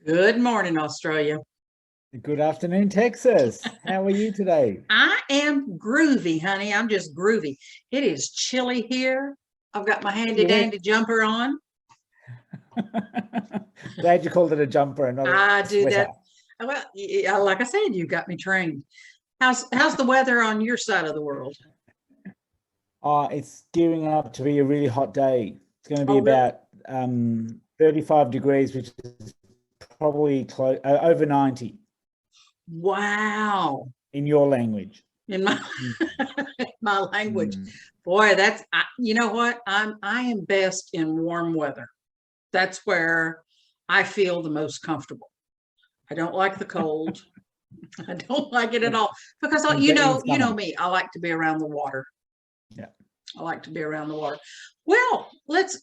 Good morning, Australia. Good afternoon, Texas. How are you today? I am groovy, honey. I'm just groovy. It is chilly here. I've got my handy Yeah. dandy jumper on. Glad you called it a jumper and not I a do sweater. that. Well, yeah, like I said, you got me trained. How's the weather on your side of the world? It's gearing up to be a really hot day. It's going to be Oh, really? about 35 degrees, which is probably over 90 Wow. in your language. In my Mm. my language. Mm. Boy, you know what? I am best in warm weather. That's where I feel the most comfortable. I don't like the cold. I don't like it at all because In you know summer. me. I like to be around the water. Yeah. I like to be around the water. Well, let's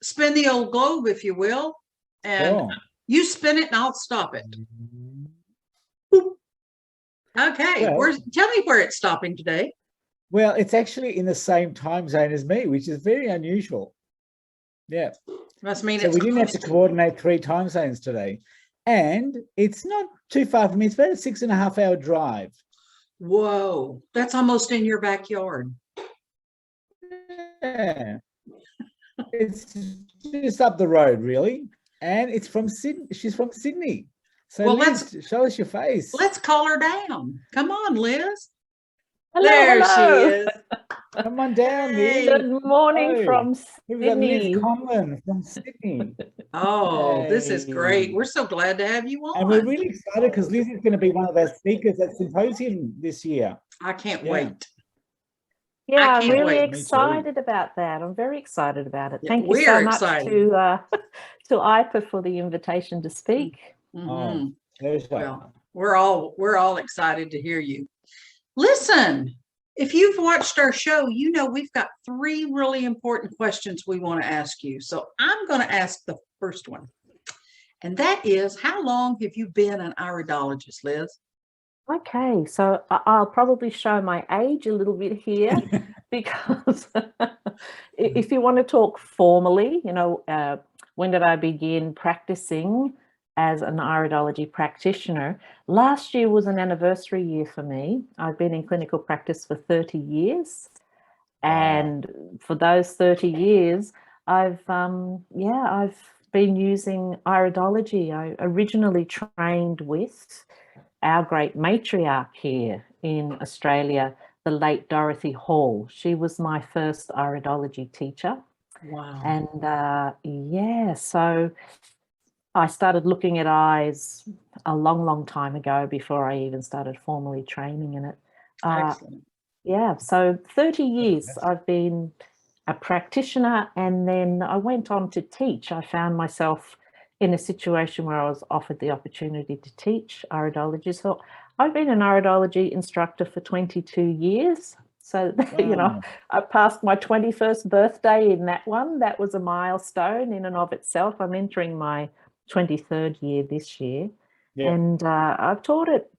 spin the old globe, if you will, and Sure. you spin it and I'll stop it. Okay, Well, tell me where it's stopping today. well, it's actually in the same time zone as me, which is very unusual. Yeah. Must mean So it's we didn't have to close. coordinate 3 time zones today. And it's not too far from me. It's about a 6.5 hour drive. Whoa, that's almost in your backyard. Yeah. It's just up the road, really. And it's from Sydney. She's from Sydney. So Well, Liz, show us your face. let's call her down. Come on, Liz. Hello, There she hello. is. Come on down, Liz. Hey. Good morning Hello. from We've got Liz Sydney. Conlon from Sydney. Oh, this is great. Hey. We're so glad to have you And we're on. really excited because Liz is going to be one of our speakers at Symposium this year. I can't Yeah. wait. Yeah, I I'm can't really wait. Me too. excited about that. I'm very excited about it. Yeah, Thank you we so are much excited. to IPA for the invitation to speak. Mhm. Oh, pleasure. Well, we're all excited to hear you. Listen, if you've watched our show, you know we've got 3 really important questions we want to ask you. So I'm going to ask the first one. And that is, how long have you been an iridologist, Liz? Okay, so I'll probably show my age a little bit here because if you want to talk formally, when did I begin practicing as an iridology practitioner? Last year was an anniversary year for me. I've been in clinical practice for 30 years. And for those 30 years, I've been using iridology. I originally trained with our great matriarch here in Australia, the late Dorothy Hall. She was my first iridology teacher. Wow. And so I started looking at eyes a long, long time ago before I even started formally training in it. Excellent. Yeah, so 30 years I've been a practitioner, and then I went on to teach. I found myself in a situation where I was offered the opportunity to teach iridology. So I've been an iridology instructor for 22 years. So, Wow. I passed my 21st birthday in that one. That was a milestone in and of itself. I'm entering my 23rd year this year. Yeah. And I've taught at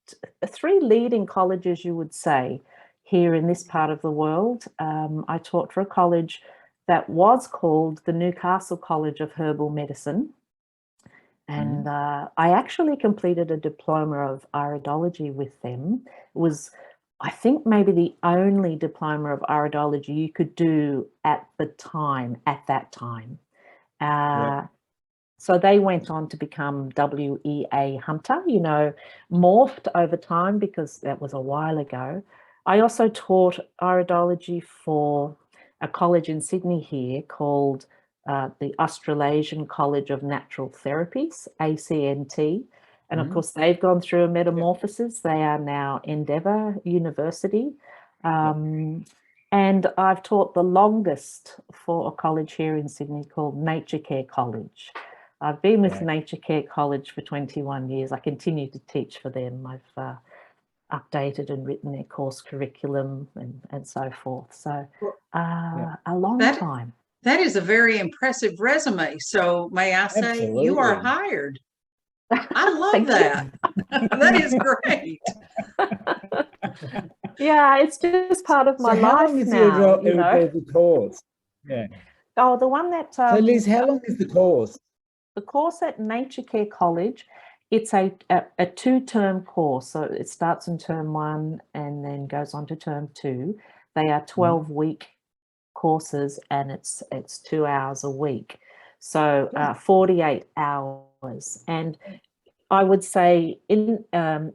3 leading colleges, you would say, here in this part of the world. I taught for a college that was called the Newcastle College of Herbal Medicine. And I actually completed a diploma of iridology with them. It was, I think, maybe the only diploma of iridology you could do at that time. Yeah. So they went on to become WEA Hunter, morphed over time because that was a while ago. I also taught iridology for a college in Sydney here called the Australasian College of Natural Therapies, ACNT. And of course, they've gone through a metamorphosis. They are now Endeavour University. And I've taught the longest for a college here in Sydney called Nature Care College. I've been with Nature Care College for 21 years. I continue to teach for them. I've updated and written their course curriculum and so forth. So a long time. That is a very impressive resume. So may I say you are Absolutely. hired. I love Thank that. That is great. Yeah, it's just part of my So how life long is now, the course? Yeah. Oh, the one that So Liz, how long is the course? the course at Nature Care College, it's a 2-term course. So it starts in term 1 and then goes on to term 2. They are 12-week courses, and it's 2 hours a week. So 48 hours. And I would say in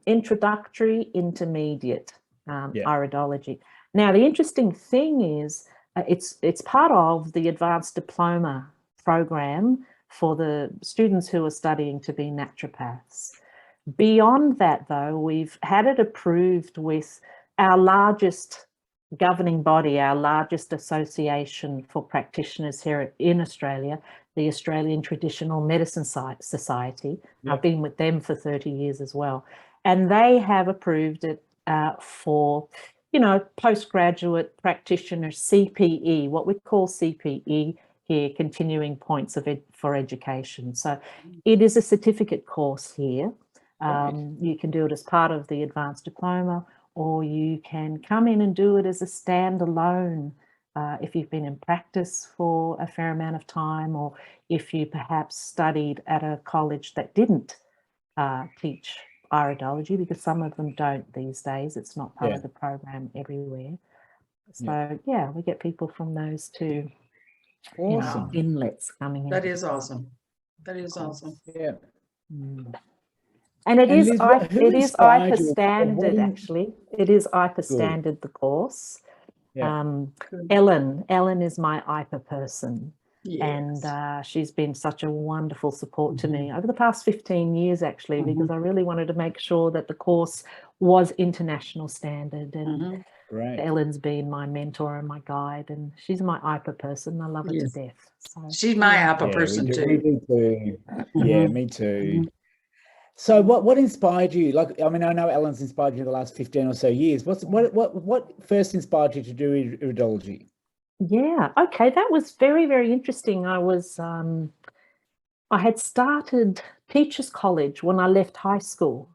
introductory, intermediate iridology. Now, the interesting thing is it's part of the advanced diploma program for the students who are studying to be naturopaths. Beyond that, though, we've had it approved with our largest governing body, our largest association for practitioners here in Australia, the Australian Traditional Medicine Society. I've been with them for 30 years as well. And they have approved it for, you know, postgraduate practitioner CPE, what we call CPE here, continuing points for education. So it is a certificate course here. You can do it as part of the advanced diploma, or you can come in and do it as a standalone if you've been in practice for a fair amount of time, or if you perhaps studied at a college that didn't teach iridology, because some of them don't these days. It's not part of the program everywhere. So yeah, we get people from those two inlets coming in. That is awesome. That is awesome. Yeah. And it is Liz, IPA standard, actually. It is IPA standard, the course. Ellen is my IPA person. And she's been such a wonderful support to me over the past 15 years, actually, because I really wanted to make sure that the course was international standard. And Ellen's been my mentor and my guide, and she's my IPA person. I love her to death. So, she's my IPA person too. Me too. Yeah, me too. So what inspired you? Like, I mean, I know Ellen's inspired you in the last 15 or so years. What first inspired you to do iridology? Yeah, okay, that was very, very interesting. I had started Teachers College when I left high school.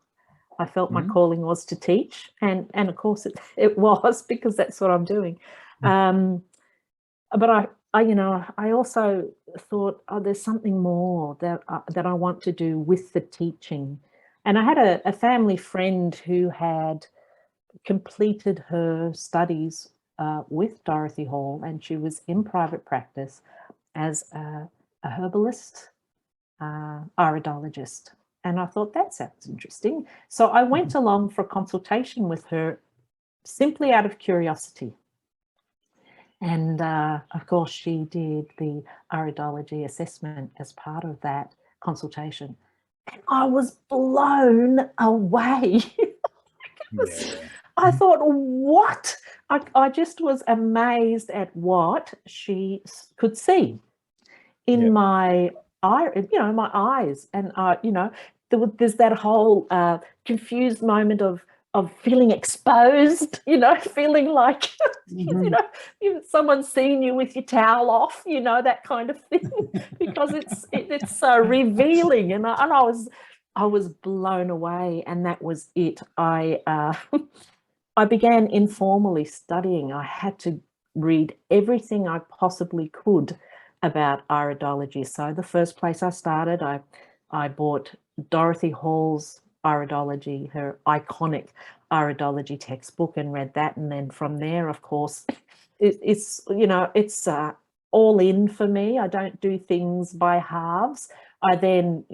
I felt my calling was to teach, and of course it was, because that's what I'm doing. But I also thought, oh, there's something more that I want to do with the teaching. And I had a family friend who had completed her studies with Dorothy Hall, and she was in private practice as a herbalist, iridologist. And I thought, that sounds interesting. So I went along for a consultation with her simply out of curiosity. And of course, she did the iridology assessment as part of that consultation. And I was blown away. I thought, what? I just was amazed at what she could see in my eye, my eyes. And, there's that whole confused moment of feeling exposed, feeling like, someone's seen you with your towel off, that kind of thing, because it's so revealing. And I was blown away, and that was it. I began informally studying. I had to read everything I possibly could about iridology. So the first place I started, I bought Dorothy Hall's Iridology, her iconic iridology textbook, and read that. And then from there, of course, it's all in for me. I don't do things by halves. I then,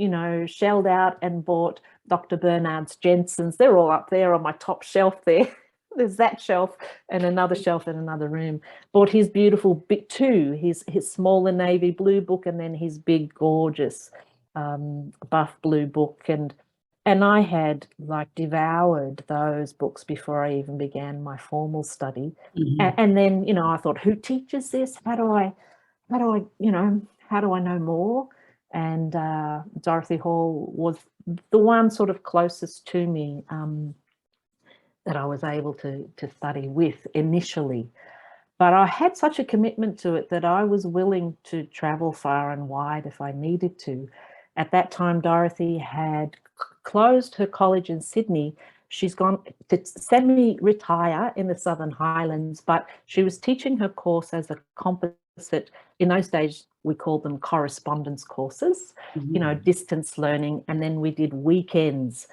shelled out and bought Dr. Bernard's Jensen's. They're all up there on my top shelf there. There's that shelf and another shelf in another room. Bought his beautiful big his smaller navy blue book, and then his big gorgeous buff blue book. And I had devoured those books before I even began my formal study. And then, I thought, who teaches this? How do I know more? And Dorothy Hall was the one sort of closest to me that I was able to study with initially. But I had such a commitment to it that I was willing to travel far and wide if I needed to. At that time, Dorothy had closed her college in Sydney. She's gone to semi-retire in the Southern Highlands, but she was teaching her course as a composite. In those days, we called them correspondence courses, Mhm. you know, distance learning. And then we did weekends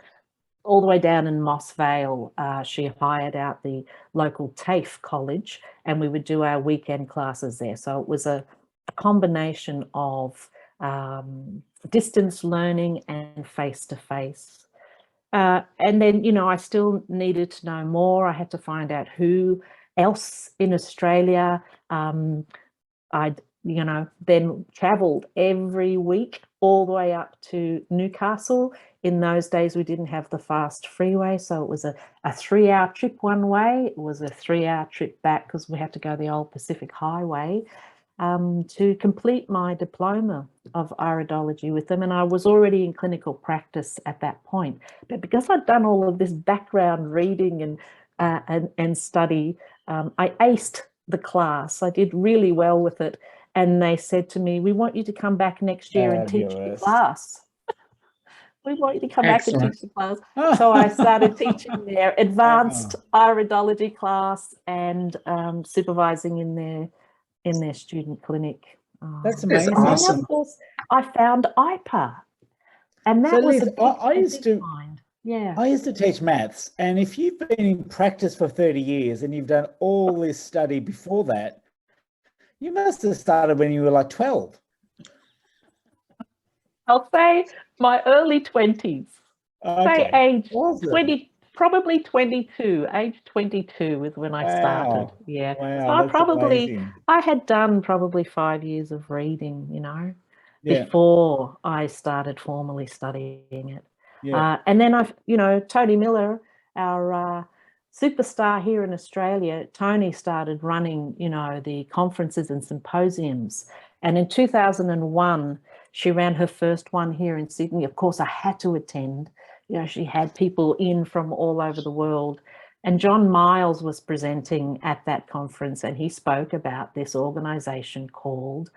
all the way down in Moss Vale. She hired out the local TAFE college and we would do our weekend classes there. So it was a combination of distance learning and face-to-face. And then, you know, I still needed to know more. I had to find out who else in Australia. I'd, you know, then travelled every week all the way up to Newcastle. In those days, we didn't have the fast freeway, so it was a 3-hour trip one way. It was a 3-hour trip back because we had to go the old Pacific Highway to complete my diploma of iridology with them. And I was already in clinical practice at that point. But because I'd done all of this background reading and study, I aced the class. I did really well with it. And they said to me, we want you to come back next year and teach the class. We want you to come back and teach the class. So I started teaching their advanced iridology class and supervising in their student clinic. That's amazing. That's awesome. And then, of course, I found IPA. And that So, was Liz, I used to teach maths, and if you've been in practice for 30 years and you've done all this study before that, you must have started when you were like 12. I'll say my early 20s. Okay. Say age Awesome. 20, probably 22. Age 22 is when I started. Yeah. Wow, So I had done probably 5 years of reading, you know, before I started formally studying it. Yeah. And then you know, Tony Miller, our superstar here in Australia, Tony started running, you know, the conferences and symposiums. And in 2001, she ran her first one here in Sydney. Of course, I had to attend. You know, she had people in from all over the world. And John Miles was presenting at that conference, and he spoke about this organisation called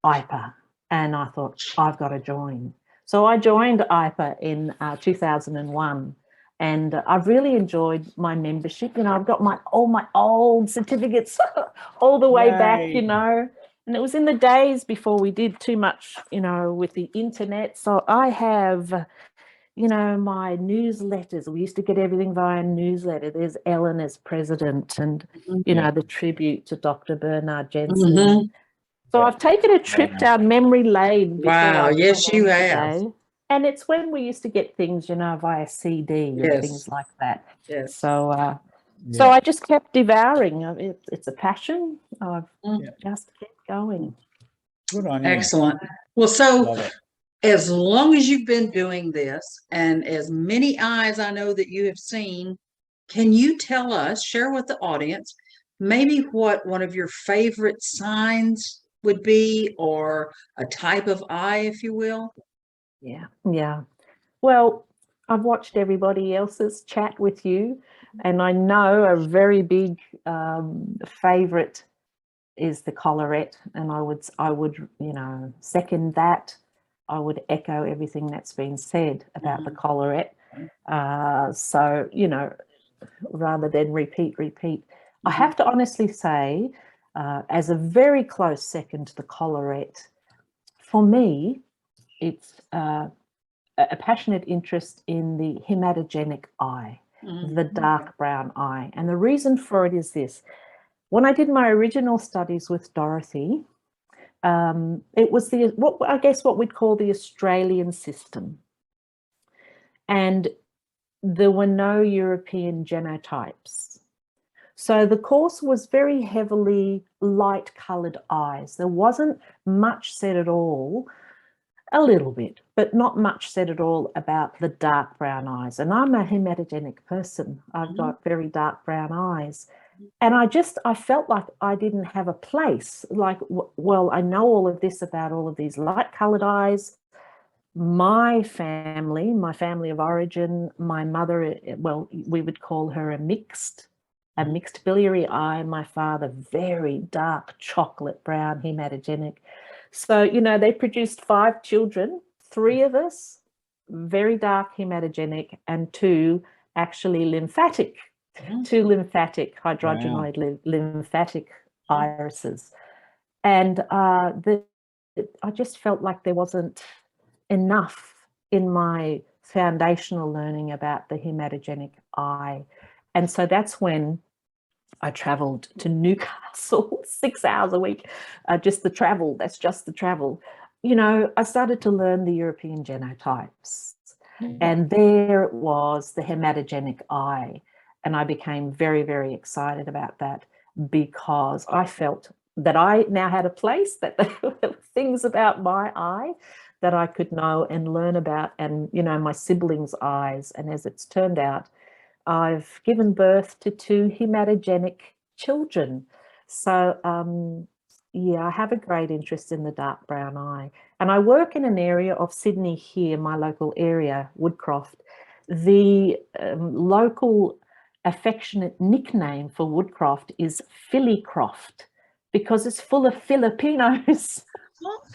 IPA. And I thought, I've got to join. So I joined IPA in 2001. And I've really enjoyed my membership. You know, I've got all my old certificates all the way back, you know. And it was in the days before we did too much, you know, with the internet. So I have, you know, my newsletters. We used to get everything via newsletter. There's Ellen as president and, you know, the tribute to Dr. Bernard Jensen. Mm-hmm. So I've taken a trip down memory lane. Wow, yes, you have. Today. And it's when we used to get things, you know, via CD and things like that. Yes. So, so I just kept devouring. It's a passion. I've just kept going. Good on you. Excellent. Well, so as long as you've been doing this and as many eyes I know that you have seen, can you tell us, share with the audience, maybe what one of your favorite signs would be, or a type of eye, if you will? Yeah. Well, I've watched everybody else's chat with you, and I know a very big favorite is the collarette, and I would, you know, second that. I would echo everything that's been said about the collarette. So, you know, rather than repeat, I have to honestly say, as a very close second to the collarette, for me, it's a passionate interest in the hematogenic eye, the dark brown eye. And the reason for it is this. When I did my original studies with Dorothy, it was what we'd call the Australian system. And there were no European genotypes. So the course was very heavily light-coloured eyes. There wasn't much said at all, a little bit, but not much said at all about the dark brown eyes. And I'm a hematogenic person. I've got very dark brown eyes. And I felt like I didn't have a place. Like, well, I know all of this about all of these light-coloured eyes. My family of origin, my mother, well, we would call her a mixed biliary eye. My father, very dark chocolate brown hematogenic. So, you know, they produced 5 children, 3 of us, very dark hematogenic, and 2 actually lymphatic, 2 lymphatic, hydrogenoid lymphatic irises. And I just felt like there wasn't enough in my foundational learning about the hematogenic eye. And so that's when I travelled to Newcastle 6 hours a week, just the travel, that's just the travel. You know, I started to learn the European genotypes, and there it was, the hematogenic eye. And I became very, very excited about that because I felt that I now had a place, that there were things about my eye that I could know and learn about, and, you know, my siblings' eyes. And as it's turned out, I've given birth to 2 hematogenic children. So, yeah, I have a great interest in the dark brown eye. And I work in an area of Sydney here, my local area, Woodcroft. The local affectionate nickname for Woodcroft is Phillycroft because it's full of Filipinos.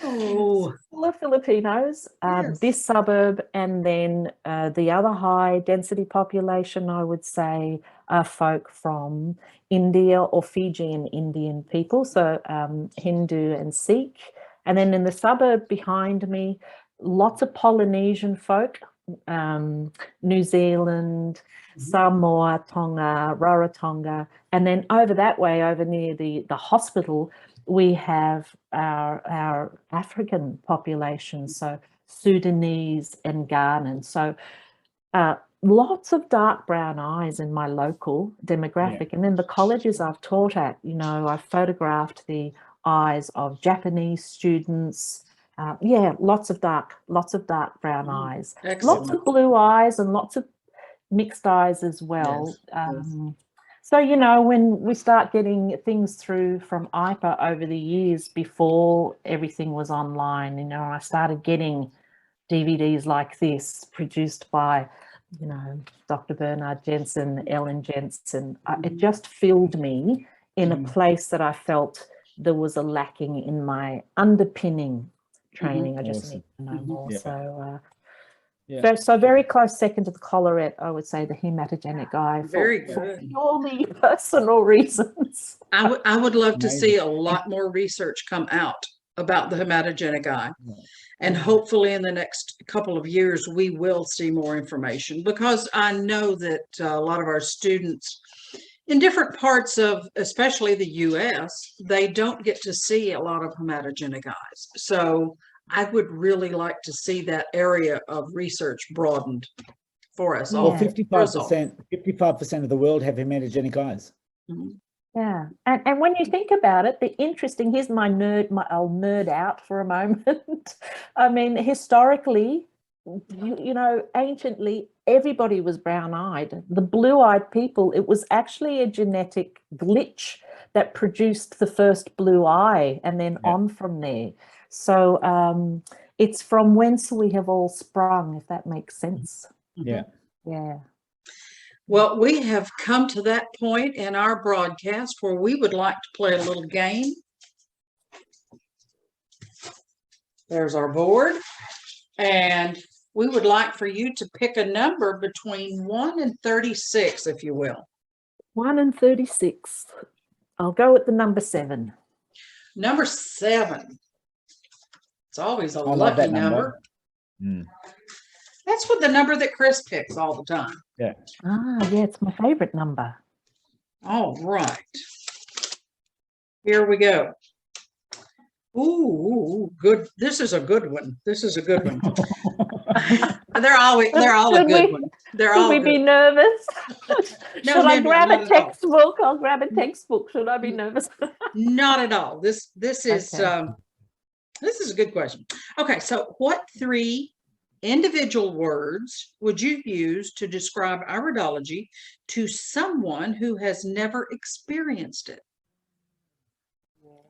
Oh, Full of Filipinos, yes. this suburb, and then the other high density population, I would say, are folk from India or Fijian Indian people, so Hindu and Sikh. And then in the suburb behind me, lots of Polynesian folk, New Zealand, Samoa, Tonga, Rarotonga. And then over that way, over near the hospital, we have our African population, so Sudanese and Ghanaian. So lots of dark brown eyes in my local demographic. And then the colleges I've taught at, you know, I've photographed the eyes of Japanese students. Yeah, lots of dark brown eyes. Excellent. Lots of blue eyes and lots of mixed eyes as well. Yes. So, you know, when we start getting things through from IPA over the years before everything was online, you know, I started getting DVDs like this produced by, you know, Dr. Bernard Jensen, Ellen Jensen. It just filled me in a place that I felt there was a lacking in my underpinning training. I just need to know more. So, so very close second to the collarette, I would say, the hematogenic eye, Very for good. purely personal reasons. I would love to see a lot more research come out about the hematogenic eye. And hopefully in the next couple of years, we will see more information, because I know that a lot of our students in different parts of, especially the US, they don't get to see a lot of hematogenic eyes. So I would really like to see that area of research broadened for us all. Well, 55% of the world have hematogenic eyes. Yeah, and when you think about it, here's I'll nerd out for a moment. I mean, historically, you know, anciently, everybody was brown-eyed. The blue-eyed people, it was actually a genetic glitch that produced the first blue eye, and then on from there. So it's from whence we have all sprung, if that makes sense. Yeah. Well, we have come to that point in our broadcast where we would like to play a little game. There's our board. And we would like for you to pick a number between 1 and 36, if you will. 1 and 36. I'll go with the number 7. Number 7. It's always a lucky number. That's what the number that Chris picks all the time. Yeah. Yeah, it's my favorite number. All right. Here we go. Ooh, good. This is a good one. They're all a good one. They're all Should we be nervous? No, Should I grab not a textbook? I'll grab a textbook. Should I be nervous? Not at all. This is this is a good question. Okay, so what 3 individual words would you use to describe iridology to someone who has never experienced it?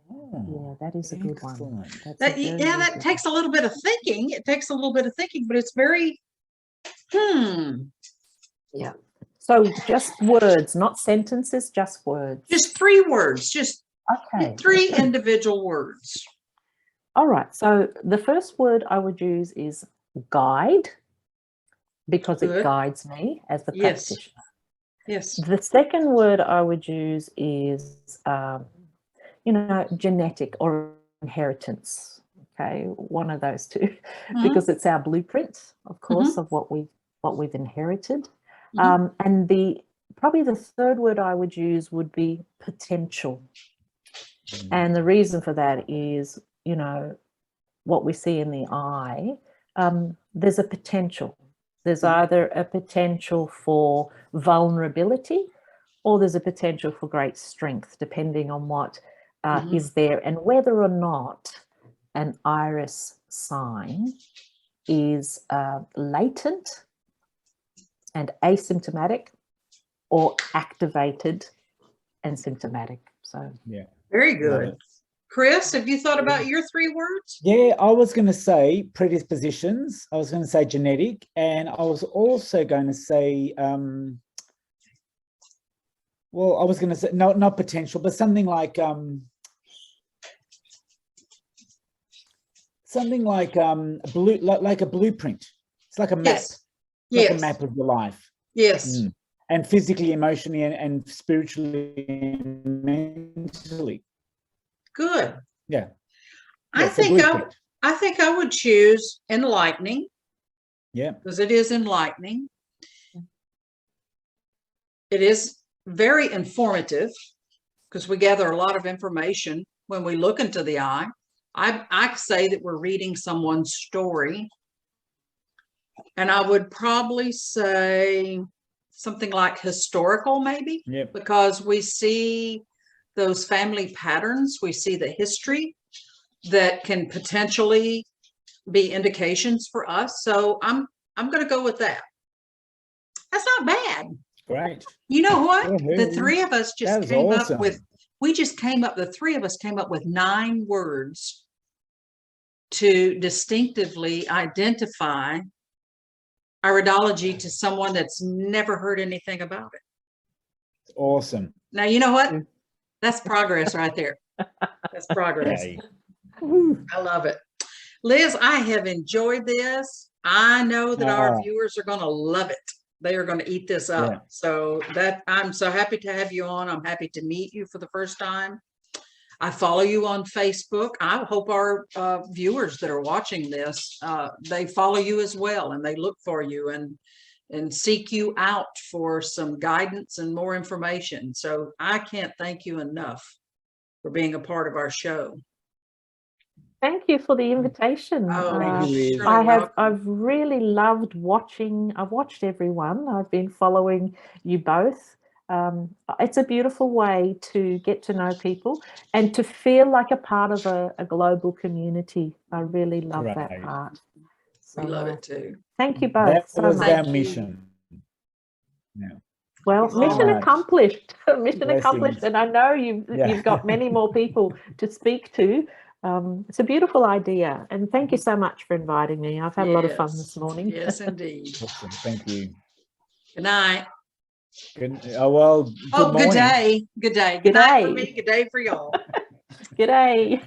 Yeah, that is a good one. That takes a little bit of thinking. It takes a little bit of thinking, but it's very, Yeah. So just words, not sentences, just words. Just 3 words, just 3 Okay. individual words. All right. So the first word I would use is guide, because it guides me as the practitioner. Yes. The second word I would use is, you know, genetic or inheritance. okay, one of those two, because it's our blueprint, of course, of what we've inherited. And probably the third word I would use would be potential. And the reason for that is, you know, what we see in the eye, there's a potential. There's either a potential for vulnerability, or there's a potential for great strength, depending on what is there, and whether or not an iris sign is latent and asymptomatic, or activated and symptomatic. So yeah, very good. Chris, have you thought about your 3 words? Yeah, I was going to say predispositions. I was going to say genetic, and I was also going to say, well, I was going to say not potential, but something like a blueprint. It's like a map. Yes. Like a map of your life. Yes. And physically, emotionally, and spiritually and mentally. Good. Yeah. I think I would choose enlightening. Yeah. Because it is enlightening. It is very informative, because we gather a lot of information when we look into the eye. I say that we're reading someone's story. And I would probably say something like historical, maybe, because we see those family patterns. We see the history that can potentially be indications for us. So I'm going to go with that. That's not bad. Great. You know what? The 3 of us just came up with, the 3 of us came up with 9 words to distinctively identify iridology to someone that's never heard anything about it. Awesome. Now, you know what? That's progress right there. That's progress. Okay. I love it. Liz, I have enjoyed this. I know that our viewers are going to love it. They are going to eat this up. Yeah. So I'm so happy to have you on. I'm happy to meet you for the first time. I follow you on Facebook. I hope our viewers that are watching this, they follow you as well, and they look for you and seek you out for some guidance and more information. So I can't thank you enough for being a part of our show. Thank you for the invitation. I've really loved watching. I've watched everyone. I've been following you both. It's a beautiful way to get to know people and to feel like a part of a global community. I really love that part. So, we love it too. Thank you both so much. That was our mission. Yeah. Well, mission accomplished. Mission accomplished. And I know you've got many more people to speak to. It's a beautiful idea. And thank you so much for inviting me. I've had a lot of fun this morning. Yes, indeed. Awesome. Thank you. Good night. Good day. Good day. Good day. Good night for me. Good day for y'all. Good day.